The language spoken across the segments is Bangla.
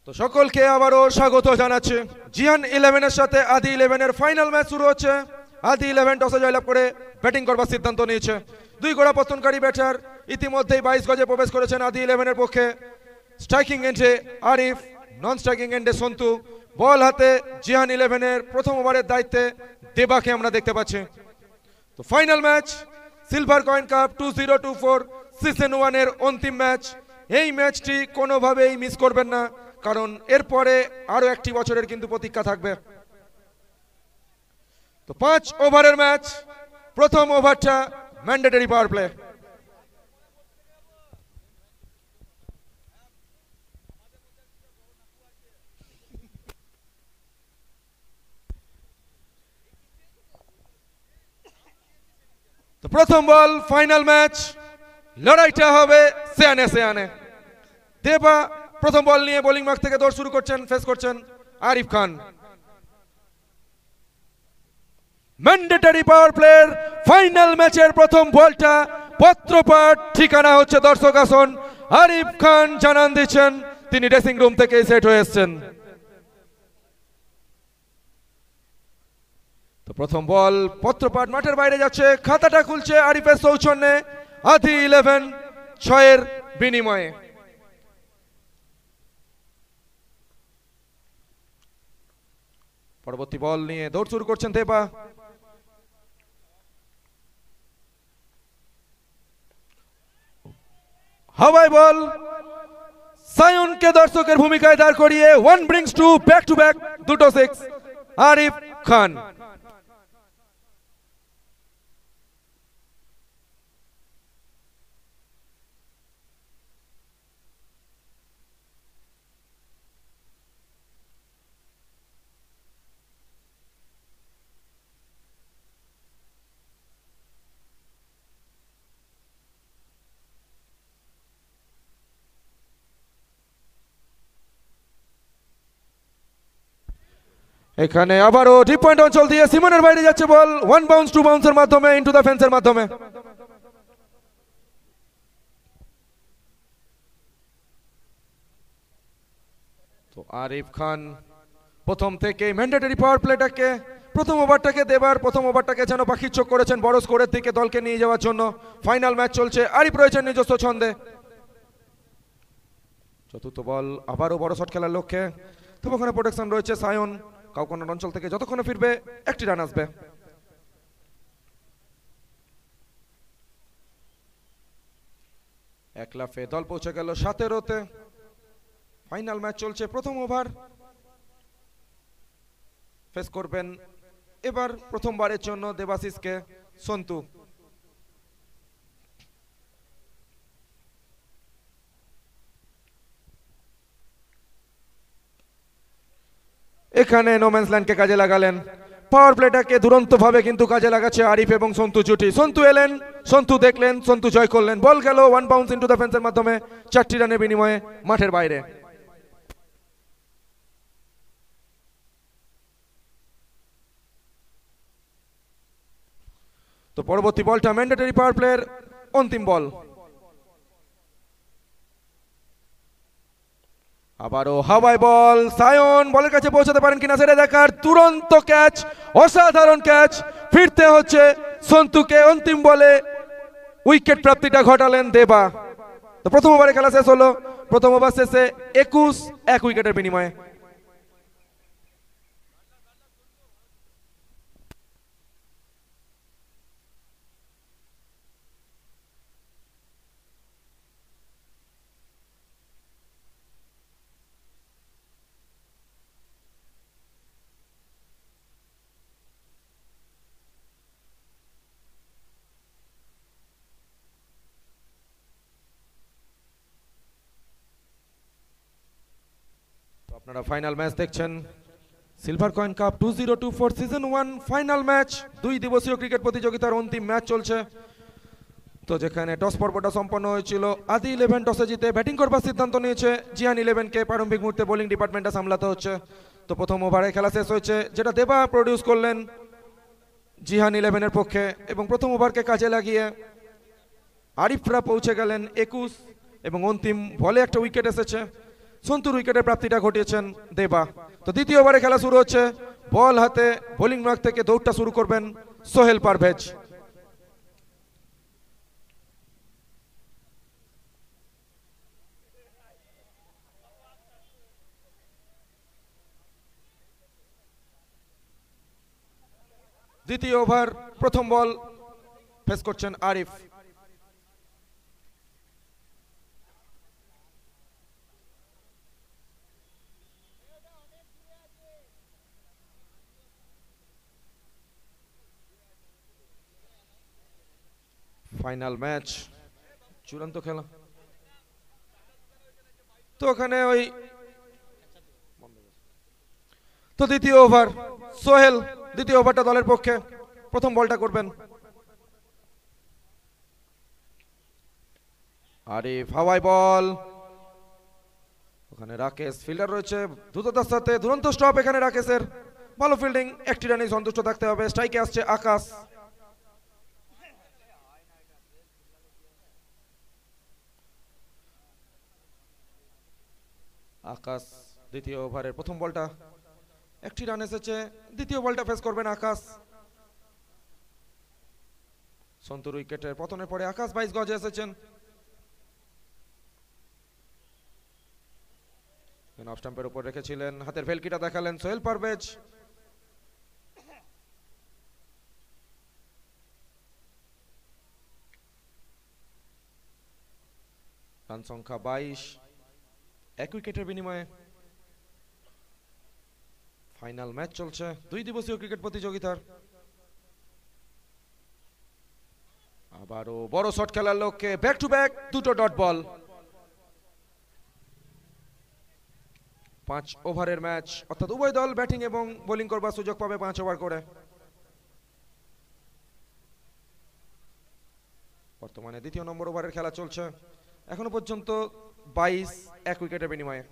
তো সকলকে আবারও স্বাগত জানাচ্ছি। জিহান 11-এর সাথে আদি 11-এর ফাইনাল ম্যাচ শুরু হচ্ছে। আদি 11 টসে জয়লাভ করে ব্যাটিং করবার সিদ্ধান্ত নিয়েছে। দুই গোড়া পতনকারী ব্যাটার ইতিমধ্যেই 22 গজে প্রবেশ করেছেন আদি 11-এর পক্ষে। স্ট্রাইকিং এন্ডে আরিফ, নন স্ট্রাইকিং এন্ডে সন্তু। বল হাতে জিহান 11-এর প্রথম ওভারের দায়িত্বে দেবাকে আমরা দেখতে পাচ্ছি। তো final match silver coin cup 2024 season 1 এর অন্তিম ম্যাচ। এই ম্যাচটি কোনোভাবেই মিস করবেন না, কারণ এরপরে আরো একটি বছরের কিন্তু প্রতীক্ষা থাকবে। তো 5 ওভারের ম্যাচ। প্রথম ওভারটা ম্যান্ডেটরি পাওয়ার প্লে। তো প্রথম বল, ফাইনাল ম্যাচ, লড়াইটা হবে সেয়ানে সেয়ানে। দেবা প্রথম বল নিয়ে বোলিং মার্ক থেকে দৌড় শুরু করছেন, ফেস করছেন আরিফ খান। ম্যান্ডেটরি পাওয়ার প্লের ফাইনাল ম্যাচের প্রথম বলটা পত্রপাঠ, ঠিকানা হচ্ছে দর্শক আসন। আরিফ খান জানান দিচ্ছেন তিনি ড্রেসিং রুম থেকে সেট হয়ে এসেছেন। তো প্রথম বল পত্রপাঠ মাঠের বাইরে যাচ্ছে, খাতাটা খুলছে আরিফের সৌজন্যে আদি 11 6-এর বিনিময়ে। পরবর্তী বল নিয়ে দৌড় শুরু করছেন দেবা। হাওয়াই বল, সায়নকে দর্শকের ভূমিকায় দাঁড় করিয়ে 1 ব্রিংস টু ব্যাক দুটো 6 আরিফ খান। এখানে আবারও ডিপ পয়েন্ট অঞ্চল দিয়ে সিমনের বাইরে যাচ্ছে বল, 1 বাউন্স 2 বাউন্সের মাধ্যমে ইনটু দ্য ফেন্সের মাধ্যমে। তো আরিফ খান প্রথম থেকে ম্যান্ডেটরি পাওয়ার প্লেটাকে, প্রথম ওভারটাকে দেবার, প্রথম ওভারটাকে যেন পাখির চোখ করেছেন বড় স্কোরের দিকে দলকে নিয়ে যাওয়ার জন্য। ফাইনাল ম্যাচ চলছে, আরিফ রয়েছেন নিজস্ব ছন্দে। চতুর্থ বল আবারও বড় শট খেলার লক্ষ্যে। তবে ওখানে প্রোটেকশন রয়েছে সায়ন, কাউকোনার অঞ্চল থেকে যতক্ষণে ফিরবে একটি রান আসবে। এক লাফে দল পৌঁছে গেল 17-তে। ফাইনাল ম্যাচ চলছে, প্রথম ওভার ফেস করবেন এবার প্রথমবারের জন্য দেবাশিসকে সন্তু। এখানে নোম্যান্স ল্যান্ডকে কাজে লাগালেন। পাওয়ার প্লেটাকে দুরন্ত ভাবে কিন্তু কাজে লাগাচ্ছে আরিফ এবং সন্তু জুটি। সন্তু এলেন, সন্তু দেখলেন, সন্তু জয় করলেন। বল গেল 1 বাউন্স ইনটু দ্য ফেন্সের মাধ্যমে 4টি রানের বিনিময়ে মাঠের বাইরে। তো পরবর্তী বলটা ম্যান্ডেটরি পাওয়ার প্লের অন্তিম বল। আবারও হাওয়াই বল, সায়ন বলের কাছে পৌঁছাতে পারেন কিনা সেটা দেখার। তুরন্ত ক্যাচ, অসাধারণ ক্যাচ। ফিরতে হচ্ছে সন্তুকে। অন্তিম বলে উইকেট প্রাপ্তিটা ঘটালেন দেবা। তো প্রথম ওভারে খেলা শেষ হলো। প্রথম ওভার শেষে 21 1 উইকেটের বিনিময়ে। আপনারা ফাইনাল ম্যাচ দেখছেন, silver coin cup 2024 season 1 final match. 2 দিবসীয় ক্রিকেট প্রতিযোগিতার অন্তিম ম্যাচ চলছে। তো যেখানে টস পর্বটা সম্পন্ন হয়েছিল, আদি 11 টসে জিতে ব্যাটিং করবার সিদ্ধান্ত নিয়েছে। জিহান 11কে প্রারম্ভিক মুহূর্তে বোলিং ডিপার্টমেন্টটা সামলাতে হচ্ছে। তো প্রথম ওভারে খেলা শেষ হয়েছে, যেটা দেবা প্রডিউস করলেন জিহান 11-এর পক্ষে। এবং প্রথম ওভারকে কাজে লাগিয়ে আরিফরা পৌঁছে গেলেন 21 এবং অন্তিম বলে একটা উইকেট এসেছে। সন্তুর উইকেটের প্রাপ্তিটা ঘটিয়েছেন দেবা। তো দ্বিতীয় ওভারে খেলা শুরু হচ্ছে। বল হাতে বোলিং মার্ক থেকে দৌড়টা শুরু করবেন সোহেল পারভেজ। দ্বিতীয় ওভার প্রথম বল ফেস করছেন আরিফ। ফাইনাল ম্যাচ, চূড়ান্ত খেলা। তো ওখানে ওই তো দ্বিতীয় ওভার সোহেল দ্বিতীয় ওভারটা দলের পক্ষে প্রথম বলটা করবেন। আরিফ হাওয়াই বল, ওখানে রাকেশ ফিল্ডার রয়েছে দ্রুততার সাথে, দুরন্ত স্টপ এখানে রাকেশের, ভালো ফিল্ডিং, একটি রানেই সন্তুষ্ট থাকতে হবে। স্ট্রাইকে আসছে আকাশ। আকাশ দ্বিতীয় ওভারের প্রথম বলটা, একটি রান এসেছে, দ্বিতীয় বলটা ফেস করবেন আকাশ। সন্তুর উইকেটের পতনের পরে আকাশ 22 গজে এসেছেন। অফ স্টাম্পের উপর রেখেছিলেন, হাতের ভেলকিটা দেখালেন সোহেল পারভেজ। রান সংখ্যা 22, এক উইকেটের বিনিময়ে। ফাইনাল ম্যাচ চলছে 2 দিবসীয় ক্রিকেট প্রতিযোগিতার। আবারও বড় শট খেলার লক্ষ্যে ব্যাক টু ব্যাক দুটো ডট বল। 5 ওভারের ম্যাচ, অর্থাৎ উভয় দল ব্যাটিং এবং বোলিং করবার সুযোগ পাবে 5 ওভার করে। বর্তমানে দ্বিতীয় নম্বর ওভারের খেলা চলছে, এখনো পর্যন্ত 22, এক উইকেটের বিনিময়ে।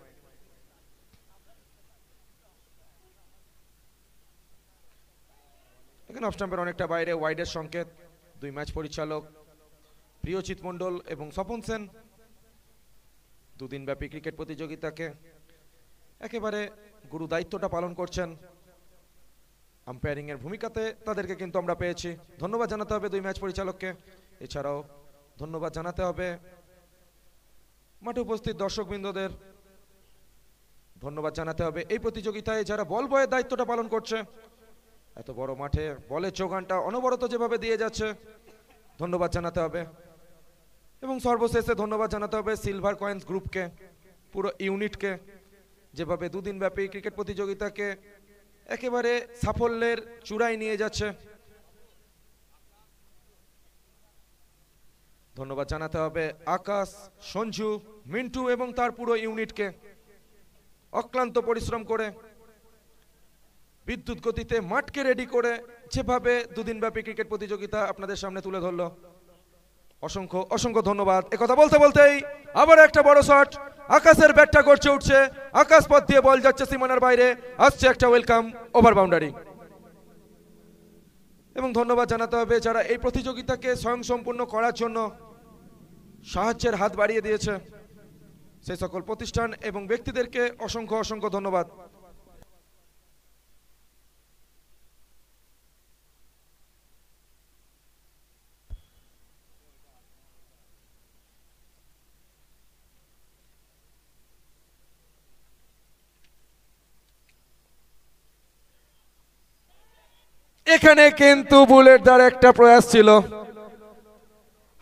এখানে অফ স্টাম্পের অনেকটা বাইরে, ওয়াইডের সংকেত। 2 ম্যাচ পরিচালক প্রিয়জিৎ মণ্ডল এবং স্বপন সেন 2 দিনব্যাপী ক্রিকেট প্রতিযোগিতাকে একেবারে গুরু দায়িত্বটা পালন করছেন। আম্পায়ারিং এর ভূমিকাতে তাদেরকে কিন্তু আমরা পেয়েছি। ধন্যবাদ জানাতে হবে 2 ম্যাচ পরিচালককে। এছাড়াও ধন্যবাদ জানাতে হবে মাঠে উপস্থিত দর্শকবৃন্দদের। ধন্যবাদ জানাতে হবে এই প্রতিযোগিতায় যারা বল বয়ের দায়িত্বটা পালন করছে। এত বড় মাঠে বলের যোগানটা অনবরত যেভাবে দিয়ে যাচ্ছে, ধন্যবাদ জানাতে হবে। এবং সর্বশেষে ধন্যবাদ জানাতে হবে সিলভার কয়েন্স গ্রুপকে, পুরো ইউনিটকে, যেভাবে 2 দিনব্যাপী ক্রিকেট প্রতিযোগিতাকে একেবারে সাফল্যের চূড়ায় নিয়ে যাচ্ছে। ধন্যবাদ জানাতে হবে আকাশ, সঞ্জু, মিন্টু এবং তার পুরো ইউনিটকে। অক্লান্ত পরিশ্রম করে বিদ্যুৎ গতিতে মাঠকে রেডি করে যেভাবে 2 দিনব্যাপী ক্রিকেট প্রতিযোগিতা আপনাদের সামনে তুলে ধরলো, অসংখ্য অসংখ্য ধন্যবাদ। একথা বলতে বলতেই আবার একটা বড় শট, আকাশের ব্যাটটা গড়ছে উঠছে, আকাশ পথ দিয়ে বল যাচ্ছে সীমানার বাইরে, আসছে একটা ওয়েলকাম ওভার বাউন্ডারি। এবং ধন্যবাদ জানাতে হবে যারা এই প্রতিযোগিতাকে স্বয়ংসম্পূর্ণ করার জন্য সাহায্যের হাত বাড়িয়ে দিয়েছে, সেই সকল প্রতিষ্ঠান এবং ব্যক্তিদেরকে অসংখ্য অসংখ্য ধন্যবাদ। এখানে কিন্তু বুলেটদার একটা প্রয়াস ছিল,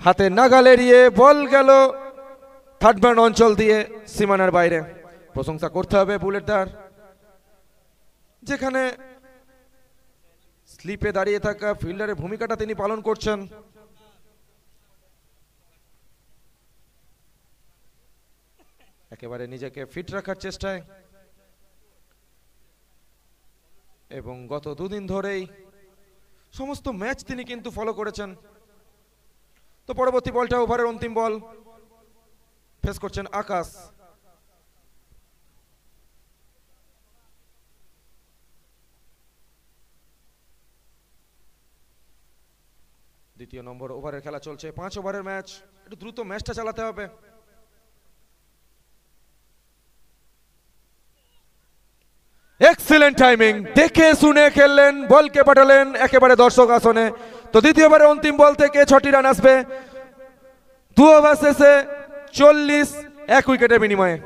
হাতে নাগাল এড়িয়ে বল গেল থার্ড ম্যান অঞ্চল দিয়ে সীমানার বাইরে। প্রশংসা করতে হবে বুলেটদার, যেখানে স্লিপে দাঁড়িয়ে থাকা ফিল্ডারের ভূমিকাটা তিনি পালন করছেন। একেবারে নিজেকে ফিট রাখার চেষ্টায়, এবং গত 2 দিন ধরেই সমস্ত ম্যাচ তিনি কিন্তু ফলো করেছেন। তো পরবর্তী বলটা ওভারের অন্তিম বল ফেস করছেন আকাশ। দ্বিতীয় নম্বর ওভারের খেলা চলছে, 5 ওভারের ম্যাচ, একটু দ্রুত ম্যাচটা চালাতে হবে। এক্সিলেন্ট টাইমিং, দেখে শুনে খেললেন, বলকে পাঠালেন একেবারে দর্শক আসনে। তো দ্বিতীয়বারে অন্তিম বল থেকে 6টি রান আসবে 2 ওভার শেষে 40 1 উইকেটের বিনিময়ে।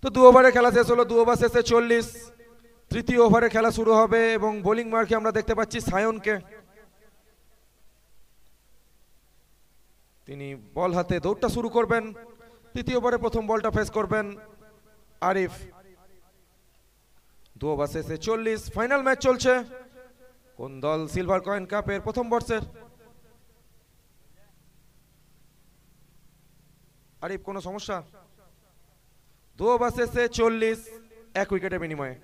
তো 2 ওভারে খেলা শেষ হলো, 2 ওভার শেষে 40। তৃতীয় ওভারে খেলা শুরু হবে এবং বোলিং মার্কে আমরা দেখতে পাচ্ছি সায়নকে। তিনি বল হাতে দৌড়টা শুরু করবেন। তৃতীয় ওভারে প্রথম বলটা ফেস করবেন আরিফ। 2 ওভার শেষে 40, ফাইনাল ম্যাচ চলছে। কোন দল সিলভার কয়েন কাপের প্রথম বর্ষের? আরিফ কোনো সমস্যা? 2 ওভার শেষে 40 1 উইকেটের বিনিময়ে।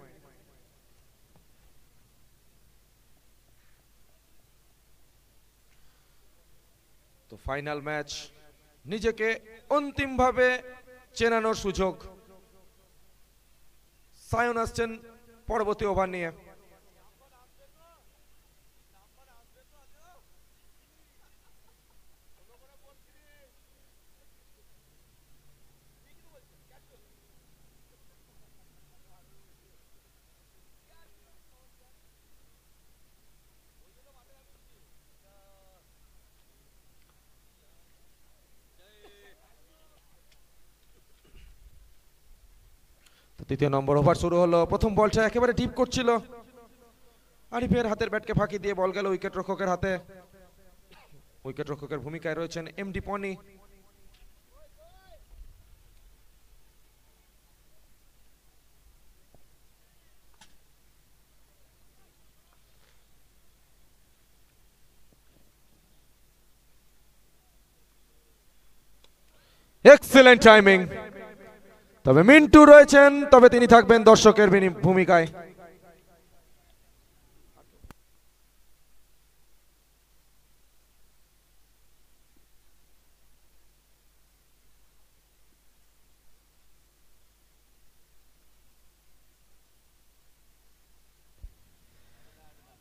তো ফাইনাল ম্যাচ, নিজেকে অন্তিমভাবে চেনানোর সুযোগ। সায়ন আসছেন পরবর্তী ওভার নিয়ে। তৃতীয় নম্বর ওভার শুরু হলো। প্রথম বলটা একেবারে ডিপ করছিল, আরিফের হাতের ব্যাটকে ফাঁকি দিয়ে বল গেল উইকেট রক্ষকের হাতে। উইকেট রক্ষকের ভূমিকায় রয়েছেন এমডি পনি। এক্সিলেন্ট টাইমিং, তবে মিন্টু রয়েছেন, তবে তিনি থাকবেন দর্শকের ভূমিকায়।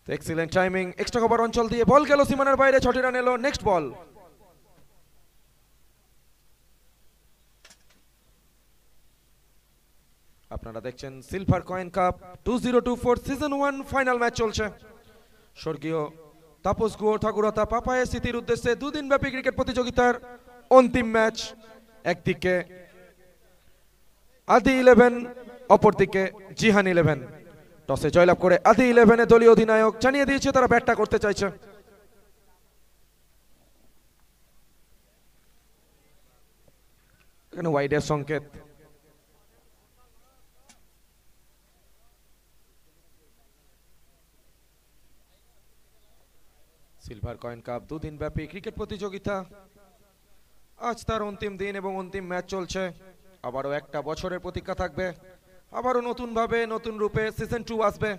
এক্সিলেন্ট টাইমিং, এক্সট্রা কভার অঞ্চল দিয়ে বল গেল সীমানার বাইরে, 6টি রান এলো। নেক্সট বল। আপনারা দেখছেন silver coin cup 2024 season 1 final match চলছে। স্বর্গীয় তাপস গুহ ঠাকুরতা পাপায়ের স্মৃতির উদ্দেশ্যে 2 দিন ব্যাপী ক্রিকেট প্রতিযোগিতার অন্তিম ম্যাচ। একদিকে আদি 11, অপরদিকে জিহান 11। টসে জয়লাভ করে আদি 11-এর দলীয় অধিনায়ক জানিয়ে দিয়েছে তারা ব্যাটটা করতে চাইছে। এখানে ওয়াইডের সংকেত। সিলভার কয়েন কাপ 2 দিন ব্যাপী ক্রিকেট প্রতিযোগিতা, আজ তার অন্তিম দিন এবং অন্তিম ম্যাচ চলছে। আবারও একটা বছরের প্রতীক্ষা থাকবে, আবারও নতুন ভাবে নতুন রূপে সিজন 2 আসবে।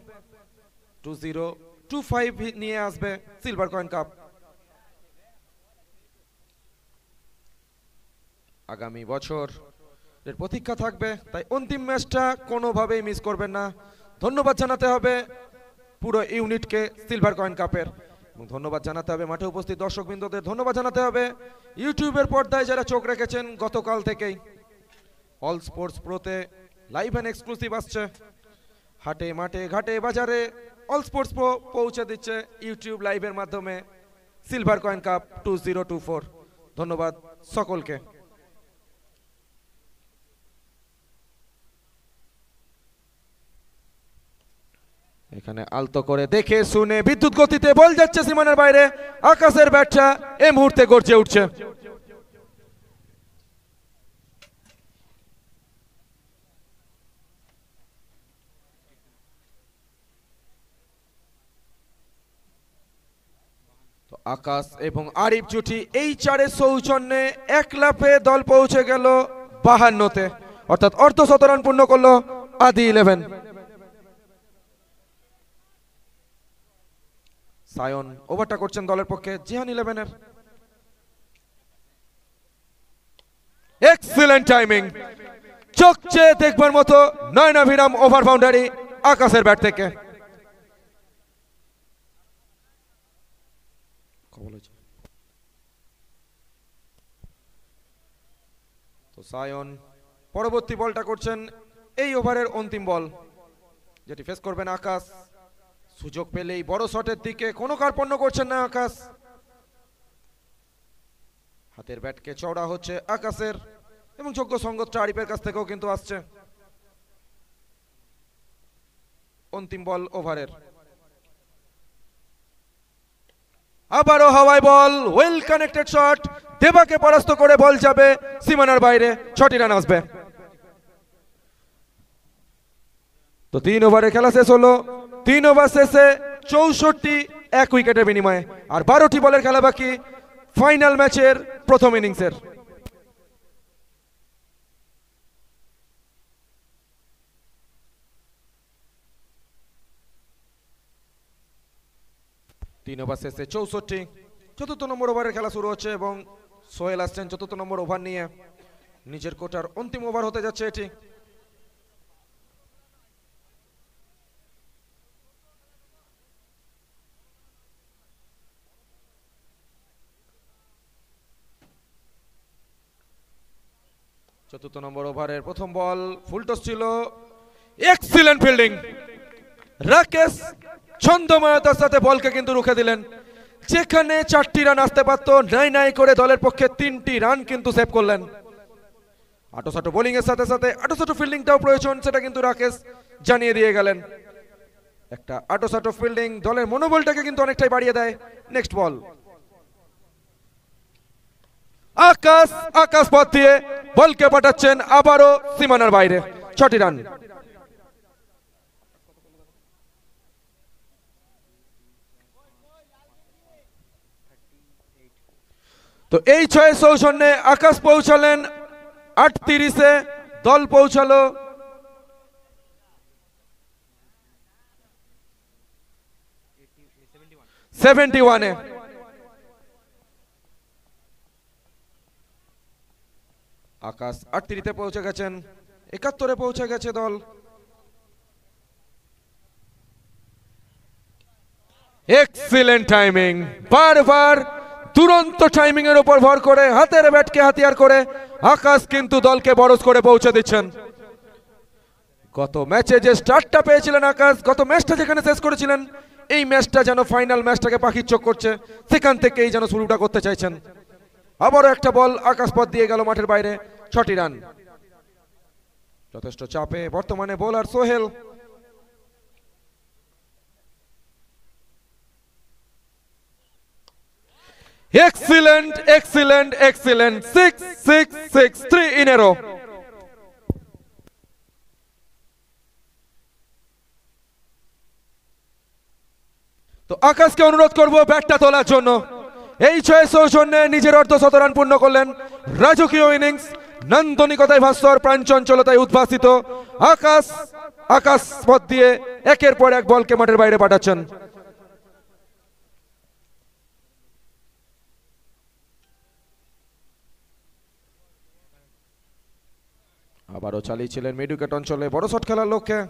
2025 নিয়ে আসবে সিলভার কয়েন কাপ। আগামী বছর এর প্রতীক্ষা থাকবে, তাই অন্তিম ম্যাচটা কোনোভাবেই মিস করবেন না। ধন্যবাদ জানাতে হবে পুরো ইউনিটকে সিলভার কয়েন কাপের, এবং ধন্যবাদ জানাতে হবে মাঠে উপস্থিত দর্শকবৃন্দদের। ধন্যবাদ জানাতে হবে ইউটিউবের পর্দায় যারা চোখ রেখেছেন গতকাল থেকেই। অল স্পোর্টস প্রোতে লাইভ এন্ড এক্সক্লুসিভ আসছে। হাটে মাঠে ঘাটে বাজারে অল স্পোর্টস প্রো পৌঁছে দিচ্ছে ইউটিউব লাইভের মাধ্যমে সিলভার কয়েন কাপ 2024। ধন্যবাদ সকলকে। এখানে আলতো করে দেখে শুনে বিদ্যুৎ গতিতে বল যাচ্ছে সীমানার বাইরে। আকাশের ব্যাটটা এই মুহূর্তে গর্জে উঠছে। তো আকাশ এবং আরিফ জুটি এই 4-এর সৌজন্যে এক লাফে দল পৌঁছে গেল 52-তে, অর্থাৎ অর্ধশত রান পূর্ণ করলো আদি 11। সায়ন ওভারটা করছেন দলের পক্ষে জিহান 11-এর। এক্সিলেন্ট টাইমিং, চোখ চেয়ে দেখবার মতো নয়নাভিরাম ওভার বাউন্ডারি আকাশের ব্যাট থেকে। তো সায়ন পরবর্তী বলটা করছেন এই ওভারের অন্তিম বল, যেটি ফেস করবেন আকাশ। সুযোগ পেলেই বড় শটের দিকে কোনো কার্পণ্য করছেন না আকাশ। হাতের ব্যাটকে চওড়া হচ্ছে আকাশের এবং যোগ্য সঙ্গতটা আরিফের কাছ থেকেও কিন্তু আসছে। অন্তিম বল ওভারের, আবারও হাওয়ায় বল, ওয়েল কানেক্টেড শট, দেবাকে পরাস্ত করে বল যাবে সীমানার বাইরে, 6টি রান আসবে। তো 3 ওভারে খেলা শেষ হলো। 3 ওভার শেষে 64 এক উইকেটের বিনিময়ে, আর 12টি বলের খেলা বাকি ফাইনাল ম্যাচের প্রথম ইনিংসের। তিন ওভার শেষে 64, চতুর্থ নম্বর ওভারের খেলা শুরু হচ্ছে এবং সোহেল আসছেন চতুর্থ নম্বর ওভার নিয়ে। নিজের কোটার অন্তিম ওভার হতে যাচ্ছে এটি। চতুর্থ নম্বর ওভারের প্রথম বল ফুলটস ছিল, এক্সিলেন্ট ফিল্ডিং। রাকেশ ছন্দময়তার সাথে বলকে কিন্তু রুখে দিলেন। যেখানে 4টি রান আসতে পারত, নাই নাই করে দলের পক্ষে 3টি রান কিন্তু সেভ করলেন। আটোসাটো বোলিং এর সাথে সাথে আটোসাটো ফিল্ডিংটাও প্রয়োজন, সেটা কিন্তু রাকেশ জানিয়ে দিয়ে গেলেন। একটা আটোসাটো ফিল্ডিং দলের মনোবলটাকে কিন্তু অনেকটাই বাড়িয়ে দেয়। নেক্সট বল, আকাশ আকাশ পথ দিয়ে বলকে পাঠাচ্ছেন আবারও সীমানার বাইরে, 6টি রান। তো এই 6 সৌজন্যে আকাশ পৌঁছালেন 38-এ, দল পৌঁছালো 71-এ। আকাশ 38-তে পৌঁছে গেছেন, 71-এ পৌঁছে গেছে দল। এক্সিলেন্ট টাইমিং, বারবার দুরন্ত টাইমিং এর উপর ভর করে হাতের ব্যাটকে হাতিয়ার করে আকাশ কিন্তু দলকে বরজ করে পৌঁছে দিচ্ছেন। গত ম্যাচে যে স্টার্টটা পেয়েছিলেন আকাশ, গত ম্যাচটা যেখানে শেষ করেছিলেন, এই ম্যাচটা যেন ফাইনাল ম্যাচটাকে পাখির চোখ করছে, সেখান থেকেই যেন শুরুটা করতে চাইছেন। আবারও একটা বল আকাশ পথ দিয়ে গেল মাঠের বাইরে, 6টি রান। যথেষ্ট চাপে বর্তমানে bowler Sohel. Excellent, excellent, excellent. 6, 6, 6, 3 in a row. তো আকাশকে অনুরোধ করব ব্যাটটা তোলার জন্য। এই 6 সৌজন্যে নিজের অর্ধশত রান পূর্ণ করলেন। রাজকীয় ইনিংস, নান্দনিকতায় ভাস্বর, প্রাণচঞ্চলতায় উদ্ভাসিত আকাশ আকাশ পথ দিয়ে একের পর এক বলকে মাঠের বাইরে পাঠাচ্ছেন। আবারও চালিয়েছিলেন মিড উইকেট অঞ্চলে বড় শট খেলার লক্ষ্যে।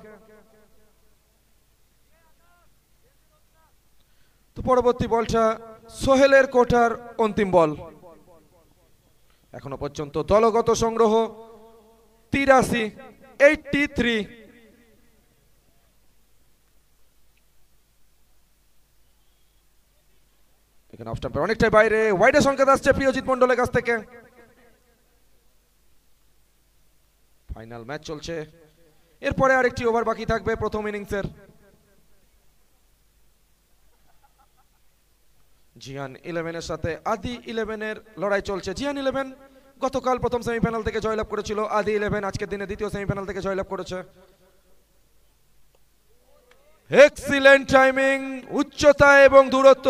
তো পরবর্তী বলটা সোহেলের কোটার অন্তিম বল। এখনো পর্যন্ত দলগত সংগ্রহ 83। এখানে অফ স্টাম্পের অনেকটাই বাইরে, ওয়াইডের সংকেত আসছে প্রিয়জিৎ মন্ডলের কাছ থেকে। ফাইনাল ম্যাচ চলছে, এরপরে আরেকটি ওভার বাকি থাকবে প্রথম ইনিংসের। জিয়ান 11-এর সাথে আদি 11-এর লড়াই চলছে। জিয়ান 11 গতকাল প্রথম সেমিফাইনাল থেকে জয়লাভ করেছিল, আদি 11 আজকের দিনে দ্বিতীয় সেমিফাইনাল থেকে জয়লাভ করেছে। এক্সিলেন্ট টাইমিং, উচ্চতা এবং দূরত্ব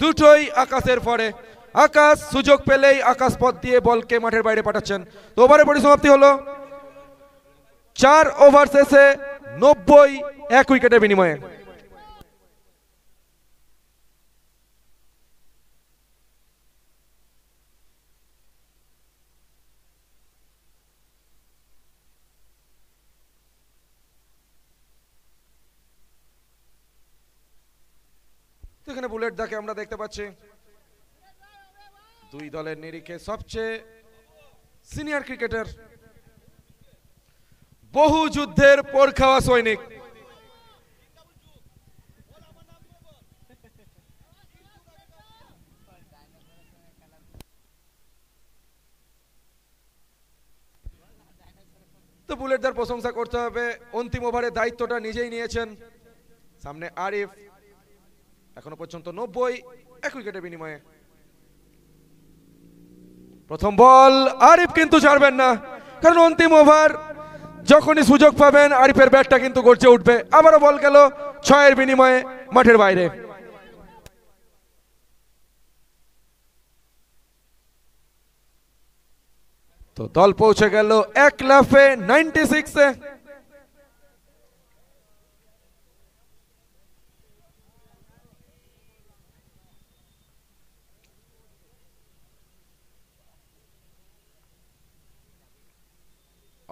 দুটোই আকাশের ফরে। আকাশ সুযোগ পেলেই আকাশ পথ দিয়ে বলকে মাঠের বাইরে পাঠাচ্ছেন। তো ওভারের পরিসমাপ্তি হলো 4 ওভার শেষে 90 এক উইকেটের বিনিময়ে। এখানে বুলেট দাকে আমরা দেখতে পাচ্ছি দুই দলের নিরিখে সবচেয়ে সিনিয়র ক্রিকেটার, বহু যুদ্ধের পর খাওয়া সৈনিক। তো বুলেটদার প্রশংসা করতে হবে, অন্তিম ওভারের দায়িত্বটা নিজেই নিয়েছেন। সামনে আরিফ, এখনো পর্যন্ত 90, 1 উইকেটের বিনিময়ে। প্রথম বল, আরিফ কিন্তু ছাড়বেন না, কারণ অন্তিম ওভার যখনই সুযোগ পাবেন আরিফের ব্যাটটা কিন্তু গর্জে উঠবে। আবারও বল গেল 6-এর বিনিময়ে মাঠের বাইরে। তো দল পৌঁছে গেল এক লাফে 96-এ।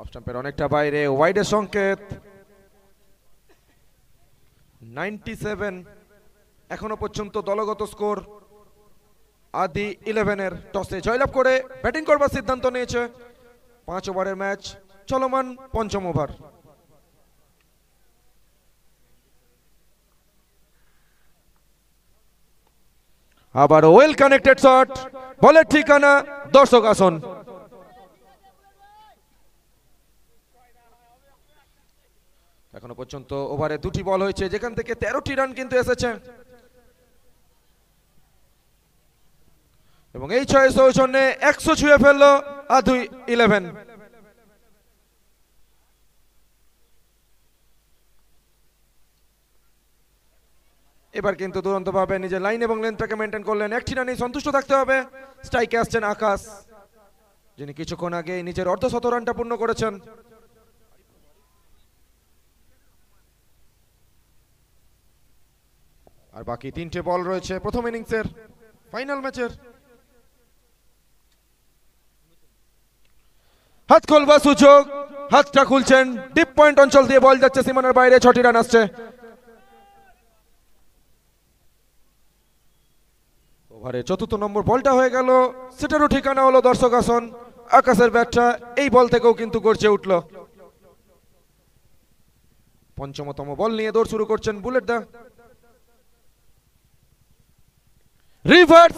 অফ স্টাম্পের অনেকটা বাইরে, ওয়াইডের সংকেত। 97 এখনো পর্যন্ত দলগত স্কোর। আদি 11-এর টসে জয়লাভ করে ব্যাটিং করবার সিদ্ধান্ত নিয়েছে। 5 ওভারের ম্যাচ চলমান, পঞ্চম ওভার। আবার ওয়েল কানেক্টেড শট, বলের ঠিকানা দর্শক আসন। এখনো পর্যন্ত ওভারে 2টি বল হয়েছে, যেখান থেকে 13টি রান কিন্তু এসেছে। এবং এই 6 সৌজন্যে 100 ছুঁয়ে ফেললো আদি 11। এবার কিন্তু দুরন্ত ভাবে নিজের লাইন এবং লেন্থটাকে মেনটেন করলেন। 1টি রানেই সন্তুষ্ট থাকতে হবে। স্ট্রাইকে আসছেন আকাশ, যিনি কিছুক্ষণ আগে নিজের অর্ধশত রানটা পূর্ণ করেছেন। আর বাকি 3টে বল রয়েছে প্রথম ইনিংসের ফাইনাল ম্যাচের। হাত খোলবার সুযোগ, হাতটা খুলছেন, ডিপ পয়েন্ট অঞ্চল দিয়ে বল যাচ্ছে সীমানার বাইরে, 6টি রান আসছে। ওভারে 4র্থ নম্বর বলটা হয়ে গেল, সেটারও ঠিকানা হলো দর্শক আসন। আকাশের ব্যাটটা এই বল থেকেও কিন্তু গর্জে উঠল। 5মতম বল নিয়ে দৌড় শুরু করছেন বুলেট দা। রিভার্স,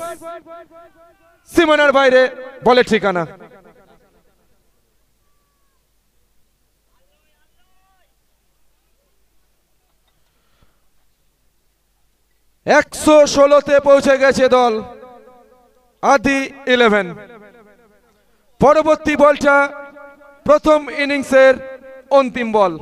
সীমানার বাইরে, বলের ঠিকানা। একশো 16-তে পৌঁছে গেছে দল আদি 11। পরবর্তী বলটা প্রথম ইনিংসের অন্তিম বল।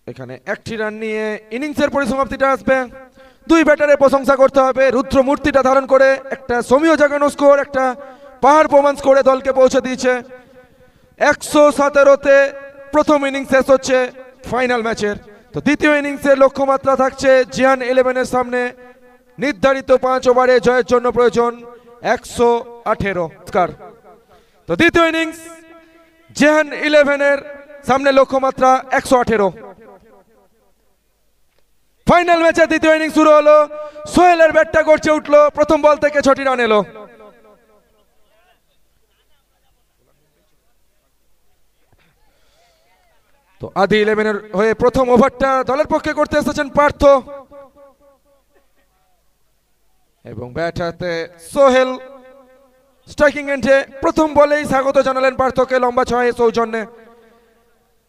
এখানে 1টি রান নিয়ে ইনিংসের পরিসমাপ্তিটা আসবে। 2 ব্যাটারের প্রশংসা করতে হবে, রুদ্র মূর্তিটা ধারণ করে একটা সমীহ জাগানো স্কোর, একটা পাহাড় প্রমান্স করে দলকে পৌঁছে দিয়েছে। 117-তে প্রথম ইনিংস শেষ হচ্ছে ফাইনাল ম্যাচের। তো দ্বিতীয় ইনিংসের লক্ষ্যমাত্রা থাকছে জিয়ান 11-এর সামনে। নির্ধারিত 5 ওভারে জয়ের জন্য প্রয়োজন 118। তো দ্বিতীয় ইনিংস জিয়ান 11-এর সামনে লক্ষ্যমাত্রা 118। ফাইনাল ম্যাচের দ্বিতীয় ইনিংস শুরু হলো। সোহেলের ব্যাটটা গড়ছে উঠলো, প্রথম বল থেকে 6টি রান এলো। তো আদি 11-এর হয়ে প্রথম ওভারটা দলের পক্ষে করতে এসেছেন পার্থ, এবং ব্যাট হাতে সোহেল। স্ট্রাইকিং এন্ডে প্রথম বলেই স্বাগত জানালেন পার্থকে লম্বা 6 সৌজন্যে,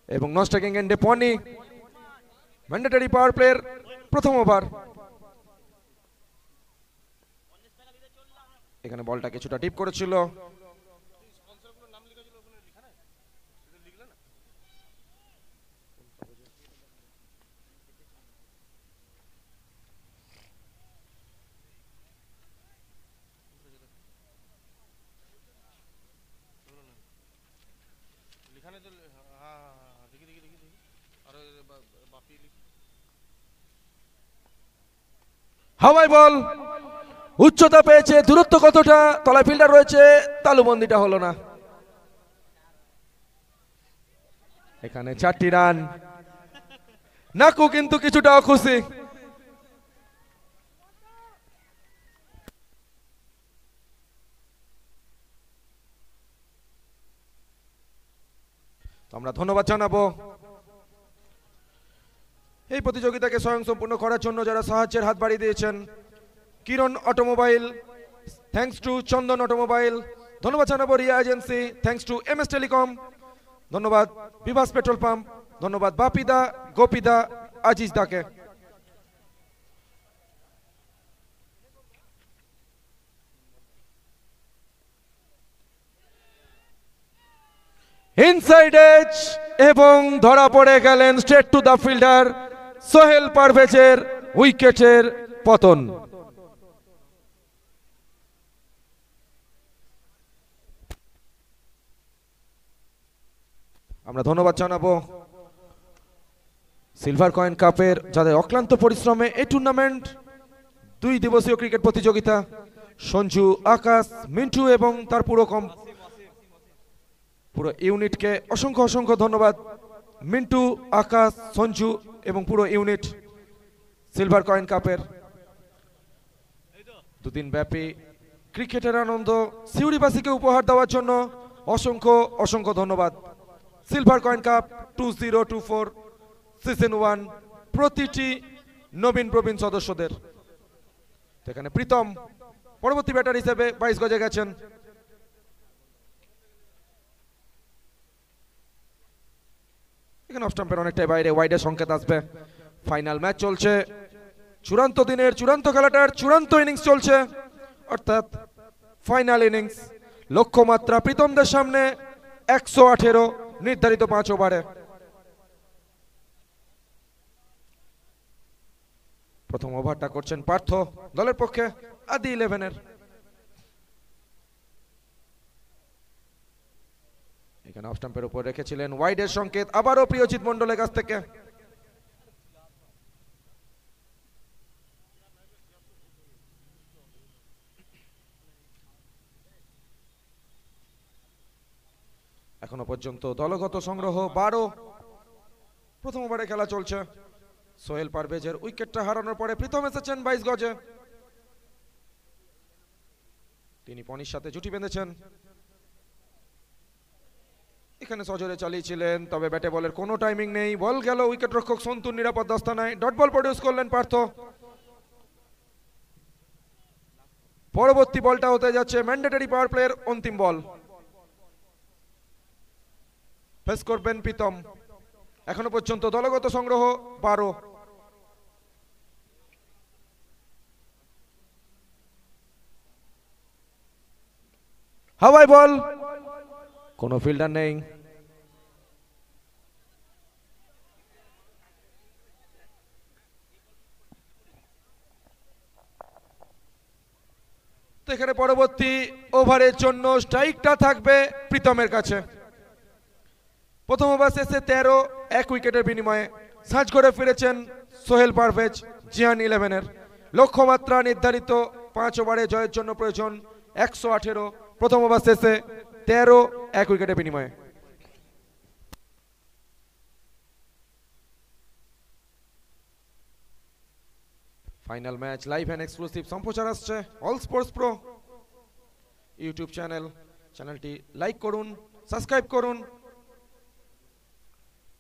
এবং নন স্ট্রাইকিং এন্ডে পনি। ম্যান্ডেটরি পাওয়ার প্লের প্রথম ওভার। এখানে বলটা কিছুটা ডিপ করেছিল। হাওয়াই বল, উচ্চতা পেয়েছে, দূরত্ব কতটা, তলায় ফিল্ডার রয়েছে, তালুবন্দিটা হলো না। এখানে 4টি রান। নাকু কিন্তু কিছুটা অখুশি। আমরা ধন্যবাদ জানাবো এই প্রতিযোগিতাকে স্বয়ংসম্পূর্ণ করার জন্য যারা সাহায্যের হাত বাড়িয়ে দিয়েছেন। Kiran automobile, thanks to Chandan automobile. ধন্যবাদ জানাবো Riya agency, thanks to MS telecom. ধন্যবাদ বিভাস পেট্রোল পাম্প। ধন্যবাদ বাপিদা, গোপিদা, আজিজ দাকে। ইনসাইড এজ এবং ধরা পড়ে গেলেন straight to the fielder Sohel পারভেজের উইকেটের পতন। আমরা ধন্যবাদ জানাবো সিলভার কয়েন কাপের যাদের অক্লান্ত পরিশ্রমে এই টুর্নামেন্ট 2 দিবসীয় ক্রিকেট প্রতিযোগিতা সঞ্জু, আকাশ, মিন্টু এবং তার পুরো ইউনিটকে অসংখ্য অসংখ্য ধন্যবাদ। মিন্টু, আকাশ, সঞ্জু এবং পুরো ইউনিট সিলভার কয়েন কাপের 2 দিন ব্যাপী ক্রিকেটের আনন্দ সিউড়িবাসীকে উপহার দেওয়ার জন্য অসংখ্য অসংখ্য ধন্যবাদ। সিলভার কয়েন কাপ 2024 সিজন 1 প্রতিটি নবীন প্রবীণ সদস্যদের। এখানে প্রীতম পরবর্তী ব্যাটার হিসেবে 22 গজে গেছেন। এখানে অফ স্টাম্পের অনেকটাই বাইরে, ওয়াইডের সংকেত আসবে। ফাইনাল ম্যাচ চলছে, চূড়ান্ত দিনের চূড়ান্ত খেলাটার চূড়ান্ত ইনিংস চলছে, অর্থাৎ ফাইনাল ইনিংস। লক্ষ্যমাত্রা প্রীতমদের সামনে 118 নির্ধারিত 5 ওভারে। প্রথম ওভারটা করছেন পার্থ দলের পক্ষে আদি 11-এর। এখানে অফ স্টাম্পের উপর রেখেছিলেন ওয়াইডের সংকেত আবারও প্রিয়জিৎ মণ্ডলের কাছ থেকে। এখনো পর্যন্ত দলগত সংগ্রহ 12। প্রথম ওভারে খেলা চলছে। সোহেল পারভেজের উইকেটটা হারানোর পরে প্রীতম এসেছেন 22 গজে। তিনি পনির সাথে জুটি বেঁধেছেন। এখানে সজোরে চালিয়েছিলেন, তবে ব্যাটে বলের কোনো টাইমিং নেই। বল গেল উইকেট রক্ষক সন্তুর নিরাপদ আস্তানায়। ডট বল প্রডিউস করলেন পার্থ। পরবর্তী বলটা হতে যাচ্ছে ম্যান্ডেটরি পাওয়ার প্লের অন্তিম বল। ফেস করবেন প্রীতম। এখনো পর্যন্ত দলগত সংগ্রহ 12। হাওয়াই বল, কোনো ফিল্ডার নেই। তো এখানে পরবর্তী ওভারের জন্য স্ট্রাইকটা থাকবে প্রীতমের কাছে। প্রথম ওভার শেষে 13 এক উইকেটের বিনিময়ে সাজ করে ফিরেছেন সোহেল পারভেজ জিয়ান 11-এর। লক্ষ্যমাত্রা নির্ধারিত 5 ওভারে জয়ের জন্য প্রয়োজন 118। প্রথম ওভার শেষে 13 এক উইকেটের বিনিময়ে। Final match live and exclusive সম্প্রচার আসছে অল স্পোর্টস প্রো ইউটিউব চ্যানেলটি লাইক করুন, সাবস্ক্রাইব করুন,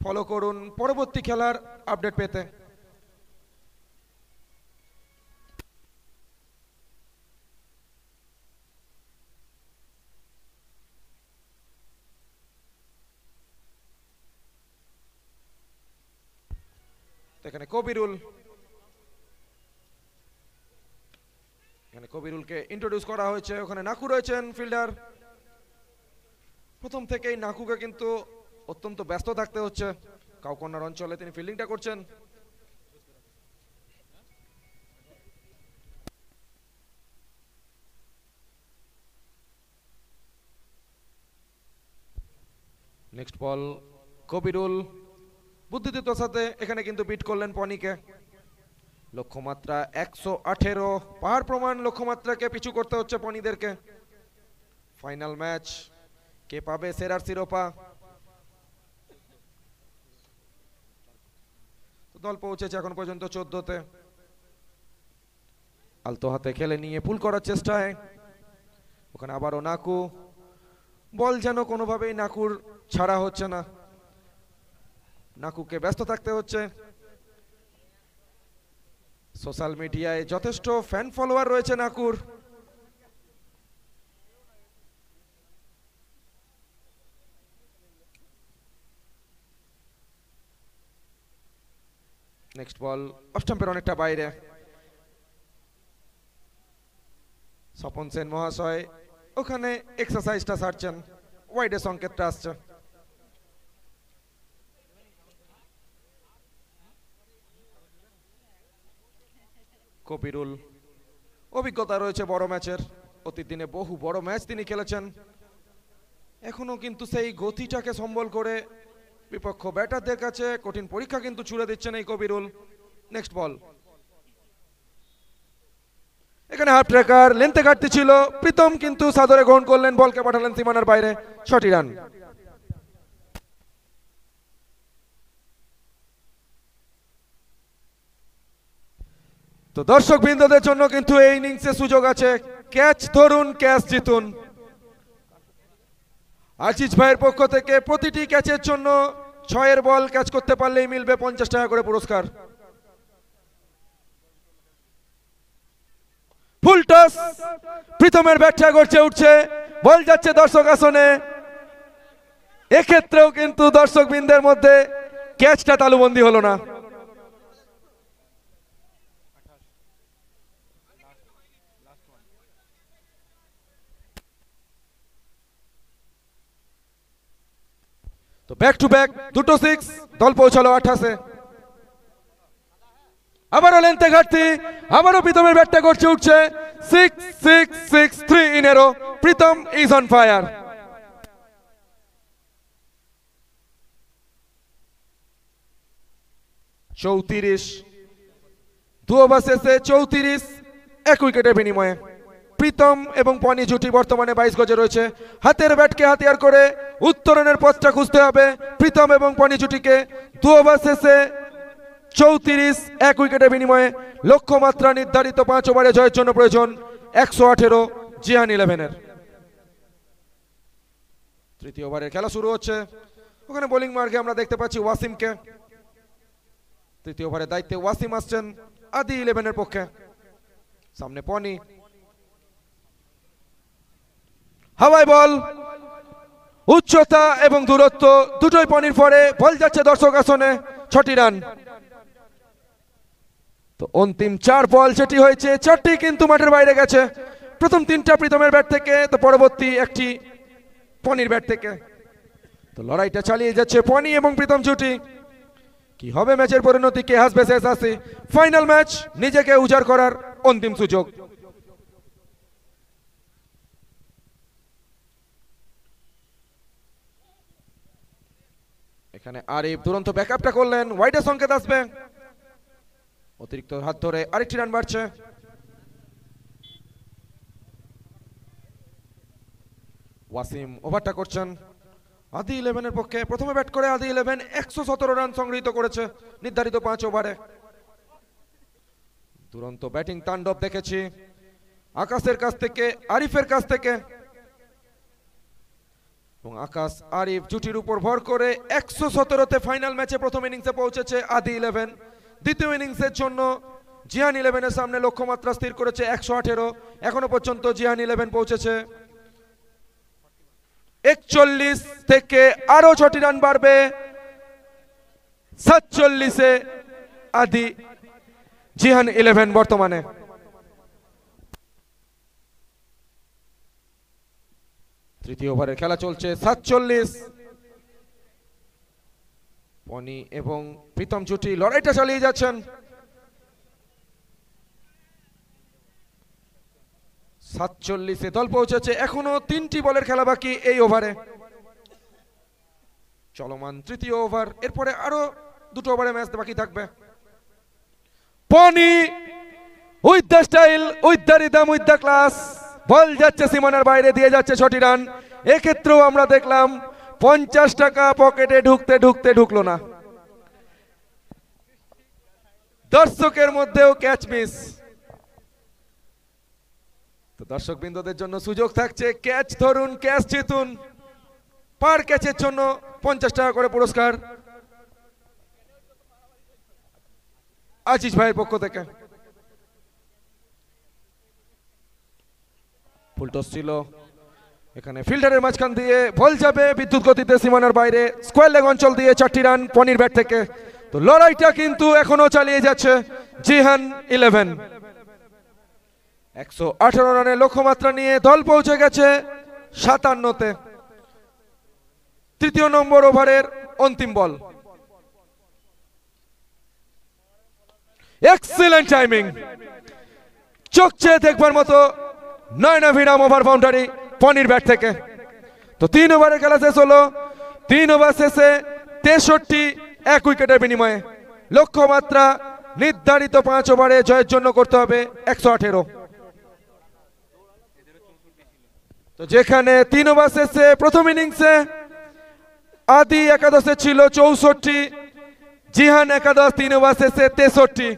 ফলো করুন পরবর্তী খেলার আপডেট পেতে। এখানে কবিরুলকে ইন্ট্রোডিউস করা হয়েছে। ওখানে নাকু রয়েছেন ফিল্ডার। প্রথম থেকেই নাকুকে কিন্তু অত্যন্ত ব্যস্ত থাকতে হচ্ছে। কাউকন্যার অঞ্চলে তিনি ফিল্ডিংটা করছেন। নেক্সট বল কবিরুল বুদ্ধিদীপ্তর সাথে এখানে কিন্তু বিট করলেন পনিকে। লক্ষ্যমাত্রা 118, পাহাড় প্রমাণ লক্ষ্যমাত্রাকে পিছু করতে হচ্ছে পনিদেরকে। ফাইনাল ম্যাচ, কে পাবে সেরার শিরোপা? দল পৌঁছেছে এখন পর্যন্ত 14তে। আলতো হাতে খেলে নিয়ে পুল করার চেষ্টায়, ওখানে আবারও নাকু, বল যেন কোনোভাবেই নাকুর ছাড়া হচ্ছে না, নাকুকে ব্যস্ত থাকতে হচ্ছে। সোশ্যাল মিডিয়ায় যথেষ্ট ফ্যান ফলোয়ার রয়েছে নাকুর। নেক্সট বল অফ স্টাম্পের অনেকটা বাইরে। স্বপন সেন মহাশয় ওখানে এক্সারসাইজটা সারছেন, ওয়াইডে সংকেতটা আসছে। কপিরুল অভিজ্ঞতা রয়েছে বড় ম্যাচের, অতীত দিনে বহু বড় ম্যাচ তিনি খেলেছেন। এখনো কিন্তু সেই গতিটাকে সম্বল করে বিপক্ষ ব্যাটারদের কাছে কঠিন পরীক্ষা কিন্তু ছুড়ে দিচ্ছেন এই কবিরুল। নেক্সট বল, এখানে হাফ ট্র্যাকার লেন্থে ঘাটতি ছিল, প্রীতম কিন্তু সাদরে গ্রহণ করলেন, বলকে পাঠালেন সীমানার বাইরে, শর্টি রান। তো দর্শক বৃন্দদের জন্য কিন্তু এই ইনিংসে সুযোগ আছে, ক্যাচ ধরুন ক্যাচ জিতুন। আজিজ ভাইয়ের পক্ষ থেকে প্রতিটি ক্যাচের জন্য 6 বল ক্যাচ করতে পারলেই মিলবে 50 টাকা করে পুরস্কার। ফুল টস, প্রীতমের ব্যাটটা গড়ছে উঠছে, বল যাচ্ছে দর্শক আসনে। এক্ষেত্রেও কিন্তু দর্শক বৃন্দের মধ্যে ক্যাচটা তালুবন্দী হলো না। তো ব্যাক টু ব্যাক দুটো 6, দল পৌঁছালো 28-এ। আবারও লেন্থে ঘাটতি, আবারও প্রীতমের ব্যাটটা গড়ছে উঠছে, 6 6 6 3 in a row. Pritam is on fire. চৌত্রিশ, 2 ওভার শেষে 34, 1 উইকেটের বিনিময়ে। প্রীতম এবং পনি জুটি বর্তমানে 22 গজে রয়েছে। হাতের ব্যাটকে হাতিয়ার করে উত্তরণের পথটা খুঁজতে হবে প্রীতম এবং পনি জুটিকে। 2 ওভার শেষে 34, 1 উইকেটের বিনিময়ে। লক্ষ্যমাত্রা নির্ধারিত 5 ওভারে জয়ের জন্য প্রয়োজন 118 জিহান 11-এর। তৃতীয় ওভারের খেলা শুরু হচ্ছে, ওখানে বোলিং মার্গে আমরা দেখতে পাচ্ছি ওয়াসিমকে। তৃতীয় ওভারের দায়িত্বে ওয়াসিম আসছেন আদি 11-এর পক্ষে। সামনে পনি, হাওয়াই বল, উচ্চতা এবং দূরত্ব দুটোই পনির পরে, বল যাচ্ছে দর্শক আসনে, 6টি রান। তো অন্তিম 4 বল যেটি হয়েছে 4টি কিন্তু মাঠের বাইরে গেছে। প্রথম 3টা প্রীতমের ব্যাট থেকে, তো পরবর্তী 1টি পনির ব্যাট থেকে। তো লড়াইটা চালিয়ে যাচ্ছে পনি এবং প্রীতম জুটি। কি হবে ম্যাচের পরিণতি, কে হাসবে শেষ হাসি? ফাইনাল ম্যাচ, নিজেকে উজাড় করার অন্তিম সুযোগ। এখানে আরিফ দুরন্ত ব্যাকআপটা করলেন, ওয়াইডে সংকেত আসবে। অতিরিক্ত হাত ধরে আরেকটি রান বাড়ছে। ওয়াসিম ওভারটা করছেন আদি 11-এর পক্ষে। প্রথমে ব্যাট করে আদি 11 117 রান সংগৃহীত করেছে নির্ধারিত 5 ওভারে। দুরন্ত ব্যাটিং তাণ্ডব দেখেছি আকাশের কাছ থেকে, আরিফের কাছ থেকে। এবং আকাশ আরিফ জুটির উপর ভর করে 117তে ফাইনাল ম্যাচে প্রথম ইনিংসে পৌঁছেছে আদি 11। দ্বিতীয় ইনিংসের জন্য জিহান 11-এর সামনে লক্ষ্যমাত্রা স্থির করেছে 118। এখনো পর্যন্ত জিহান 11 পৌঁছেছে 41, থেকে আরো 6টি রান বাড়বে 47-এ আদি জিহান 11 বর্তমানে। তৃতীয় ওভারের খেলা চলছে, 47। পনি এবং প্রীতম জুটি লড়াইটা চালিয়ে যাচ্ছেন। 47-এ দল পৌঁছেছে, এখনো 3টি বলের খেলা বাকি এই ওভারে। চলমান তৃতীয় ওভার, এরপরে আরো 2টো ওভারে ম্যাচ বাকি থাকবে। পনি with the style, with the rhythm, with the class, ball যাচ্ছে সীমানার বাইরে, দিয়ে যাচ্ছে 6টি রান। এক্ষেত্রেও আমরা দেখলাম 50 টাকা পকেটে ঢুকতে ঢুকতে ঢুকলো না, দর্শকের মধ্যেও ক্যাচ মিস। তো দর্শক বিন্দুদের জন্য সুযোগ থাকছে, ক্যাচ ধরুন, ক্যাচ জিতুন। পার ক্যাচের জন্য 50 টাকা করে পুরস্কার আজিজ ভাইয়ের পক্ষ থেকে। ফুলটস ছিল, এখানে ফিল্ডারের মাঝখান দিয়ে বল যাবে বিদ্যুৎ গতিতে সীমানার বাইরে, স্কোয়ার লেগ অঞ্চল দিয়ে 4টি রান পনির ব্যাট থেকে। তো লড়াইটা কিন্তু এখনো চালিয়ে যাচ্ছে জিহান 11। 118 রানের লক্ষ্যমাত্রা নিয়ে দল পৌঁছে গেছে 57তে। তৃতীয় নম্বর ওভারের অন্তিম বল। এক্সিলেন্ট টাইমিং, চোখ চেয়ে দেখবার মতো নয়নাভিরাম ওভার বাউন্ডারি পনির ব্যাট থেকে। তো 3 ওভারের খেলা শেষ হলো। 3 ওভার শেষে 63, 1 উইকেটের বিনিময়ে। লক্ষ্যমাত্রা নির্ধারিত 5 ওভারে জয়ের জন্য করতে হবে 118। তো যেখানে 3 ওভার শেষে প্রথম ইনিংসে আদি একাদশে ছিল 64, জিহান একাদশ 3 ওভার শেষে 63।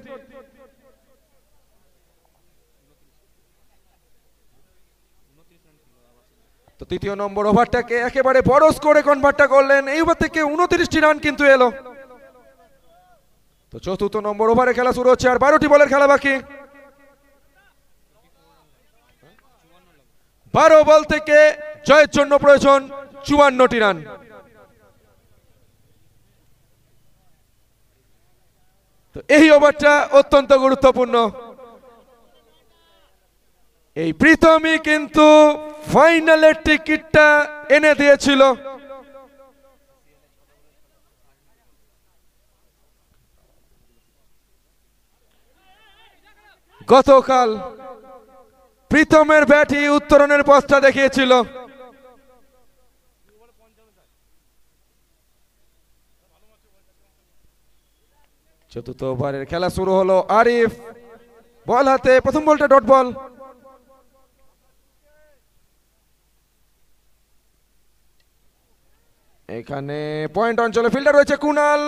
তো তৃতীয় নম্বর ওভারটাকে একেবারে বড় স্কোরে কনভার্ট করলেন। এই ওভার থেকে 29টি রান কিন্তু এলো। তো চতুর্থ নম্বর ওভারে খেলা শুরু হচ্ছে, আর 12টি বলের খেলা বাকি। 12 বল থেকে জয়ের জন্য প্রয়োজন 54টি রান। তো এই ওভারটা অত্যন্ত গুরুত্বপূর্ণ। এই প্রীতমই কিন্তু ফাইনালের টিকিটটা এনে দিয়েছিল। গতকাল প্রীতমের ব্যাটই উত্তরণের পথটা দেখিয়েছিল। চতুর্থ ওভারের খেলা শুরু হলো। আরিফ বল হাতে, প্রথম বলটা ডট বল। এখানে পয়েন্ট অঞ্চলে ফিল্ডার রয়েছে কুনাল,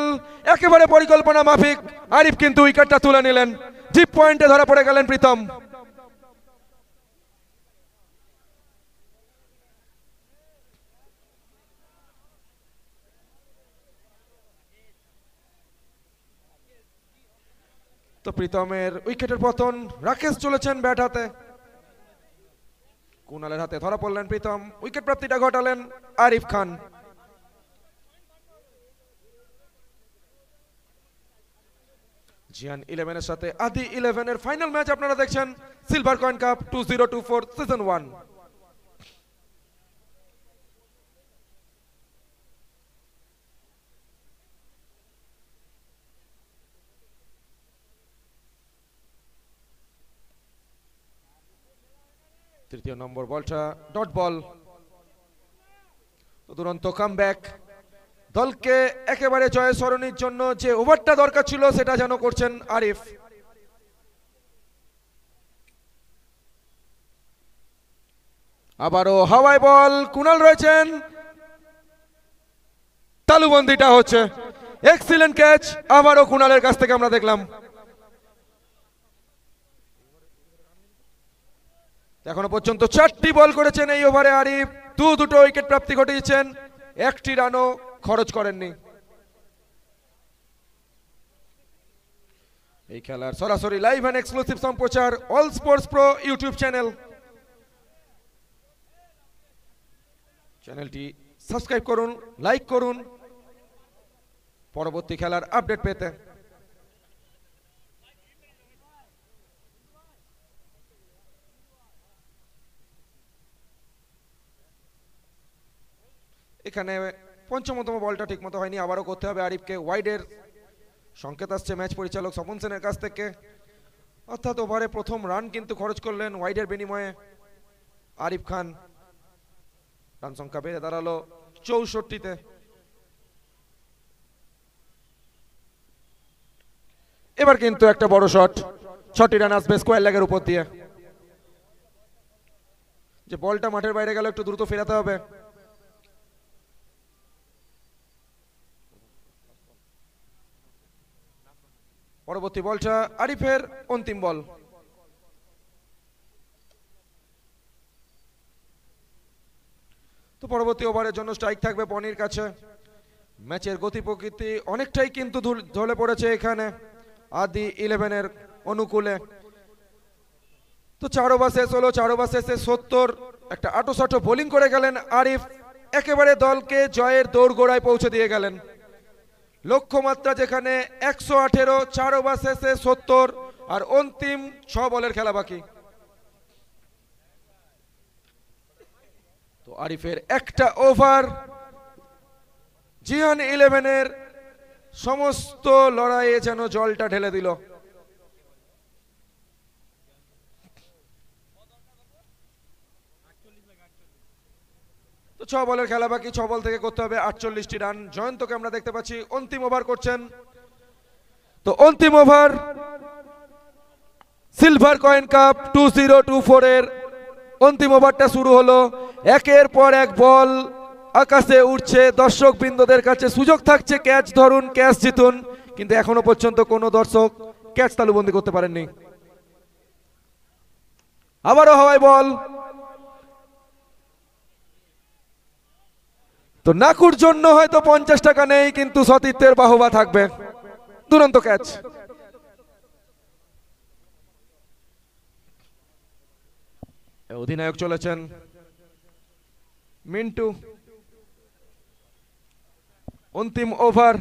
একেবারে পরিকল্পনা মাফিক আরিফ কিন্তু উইকেটটা তুলে নিলেন। ডিপ পয়েন্টে ধরা পড়ে গেলেন প্রীতম। তো প্রীতমের উইকেটের পতন, রাকেশ চলেছেন ব্যাট হাতে। কুনালের হাতে ধরা পড়লেন প্রীতম, উইকেট প্রাপ্তিটা ঘটালেন আরিফ খান। জিয়ান 11-এর সাথে আদি 11-এর ফাইনাল ম্যাচ আপনারা দেখছেন সিলভার কয়েন কাপ 2024 সিজন 1। তৃতীয় নম্বর বলটা ডট বল। তো দুরন্ত কামব্যাক, দলকে একেবারে জয় সরণির জন্য যে ওভারটা দরকার ছিল সেটা যেন করছেন আরিফ। আবারও হাওয়ায় বল, কুনাল রয়েছেন, তালুবন্দিটা হচ্ছে। এক্সিলেন্ট ক্যাচ আবারও কুনালের কাছ থেকে আমরা দেখলাম। এখনো পর্যন্ত 4টি বল করেছেন এই ওভারে আরিফ, দুটো উইকেট প্রাপ্তি ঘটিয়েছেন, 1টি রানও খরচ করেননি। এই খেলার সরাসরি লাইভ এন্ড এক্সক্লুসিভ সম্প্রচার অল স্পোর্টস প্রো ইউটিউব চ্যানেলটি সাবস্ক্রাইব করুন, লাইক করুন পরবর্তী খেলার আপডেট পেতে। এখানে পঞ্চমতম বলটা ঠিকমতো হয়নি, আবারও করতে হবে আরিফকে। ওয়াইডের সংকেত আসছে ম্যাচ পরিচালক স্বপন সেনের কাছ থেকে, অর্থাৎ ওভারে প্রথম রান কিন্তু খরচ করলেন ওয়াইডের বিনিময়ে আরিফ খান। রান সংখ্যা বেড়ে দাঁড়ালো 64-তে। এবার কিন্তু একটা বড় শট, 6টি রান আসবে স্কোয়ার লেগের উপর দিয়ে। যে বলটা মাঠের বাইরে গেল, একটু দ্রুত ফেরাতে হবে। পরবর্তী বলটা আরিফের অন্তিম বল। তো পরবর্তী ওভারের জন্য স্ট্রাইক থাকবে পনির কাছে। ম্যাচের গতি প্রকৃতি অনেকটাই কিন্তু ঢলে পড়েছে এখানে আদি 11-এর অনুকূলে। তো 4 ওভার শেষ হলো, 4 ওভার শেষে 70 একটা আটোসাটো বোলিং করে গেলেন আরিফ, একেবারে দলকে জয়ের দোরগোড়ায় পৌঁছে দিয়ে গেলেন। লক্ষ্যমাত্রা যেখানে 118, 4 ওভার শেষে 70, আর অন্তিম 6 বলের খেলা বাকি। তো আরিফের একটা ওভার জিয়ান 11-এর সমস্ত লড়াইয়ে যেন জলটা ঢেলে দিল। তো 6 বলের খেলা বাকি, 6 বল থেকে করতে হবে 48টি রান। জয়ন্তকে আমরা দেখতে পাচ্ছি অন্তিম ওভার করছেন। তো অন্তিম ওভার সিলভার কয়েন কাপ 2024 এর অন্তিম ওভারটা শুরু হলো। একের পর এক বল আকাশে উঠছে, দর্শক বৃন্দদের কাছে সুযোগ থাকছে ক্যাচ ধরুন, ক্যাচ জিতুন, কিন্তু এখনো পর্যন্ত কোনো দর্শক ক্যাচ তালুবন্দি করতে পারেননি। আবারও হাওয়ায় বল, তো নাকুর জন্য হয়তো 50 টাকা নেই, কিন্তু সতীর্থের বাহবা থাকবে। দুরন্ত ক্যাচ। অধিনায়ক চলেছেন মিন্টু। অন্তিম ওভার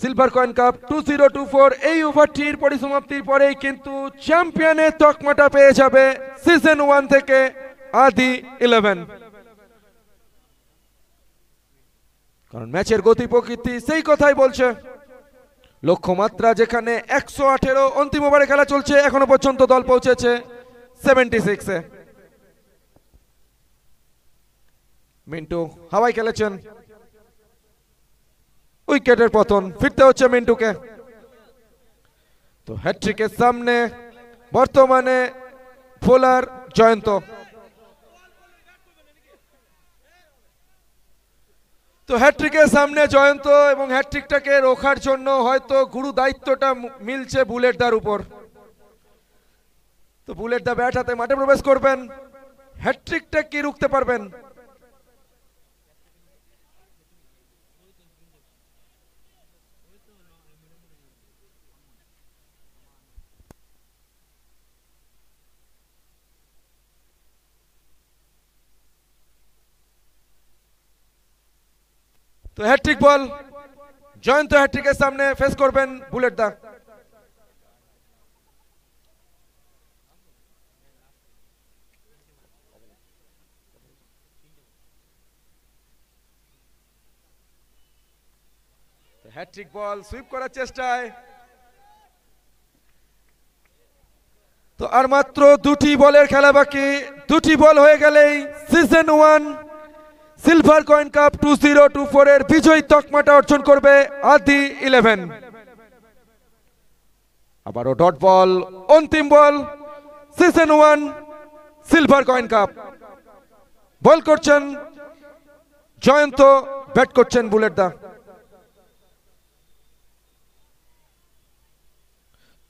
সিলভার কয়েন কাপ 2024, এই ওভারটির পরিসমাপ্তির পরেই কিন্তু চ্যাম্পিয়নের তকমাটা পেয়ে যাবে সিজন 1 থেকে আদি 11। কারণ ম্যাচের গতি প্রকৃতি সেই কথাই বলছে। লক্ষ্যমাত্রা যেখানে 118, অন্তিম ওভারে খেলা চলছে, এখনো পর্যন্ত দল পৌঁছেছে 76-এ। মিন্টু হাওয়ায় খেলেছেন, উইকেটের পতন, ফিরতে হচ্ছে মিন্টুকে। তো হ্যাট্রিকের সামনে বর্তমানে বোলার জয়ন্ত। তো হ্যাট্রিকের সামনে জয়ন্ত, এবং হ্যাট্রিকটাকে রোখার জন্য হয়তো গুরু দায়িত্বটা মিলছে বুলেটদার উপর। তো বুলেটদা ব্যাট হাতে মাঠে প্রবেশ করবেন, হ্যাট্রিকটা কি রুখতে পারবেন? তো হ্যাট্রিক বল, জয়ন্ত হ্যাট্রিকের সামনে ফেস করবেন বুলেটদা। হ্যাট্রিক বল, সুইপ করার চেষ্টায়। তো আর মাত্র 2টি বলের খেলা বাকি, 2টি বল হয়ে গেলেই সিজন 1 সিলভার কয়েন কাপ 2024 এর বিজয়ী তকমাটা অর্জন করবে আদি 11। আবারও ডট বল, অন্তিম বল, সিজন 1 সিলভার কয়েন কাপ। বল করছেন জয়ন্ত, ব্যাট করছেন বুলেটদা।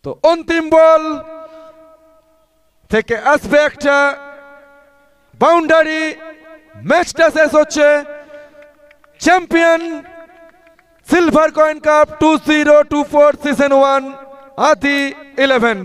তো অন্তিম বল থেকে আসবে একটা বাউন্ডারি, ম্যাচটা শেষ হচ্ছে। Champion silver coin cup 2024 season 1 আদি 11।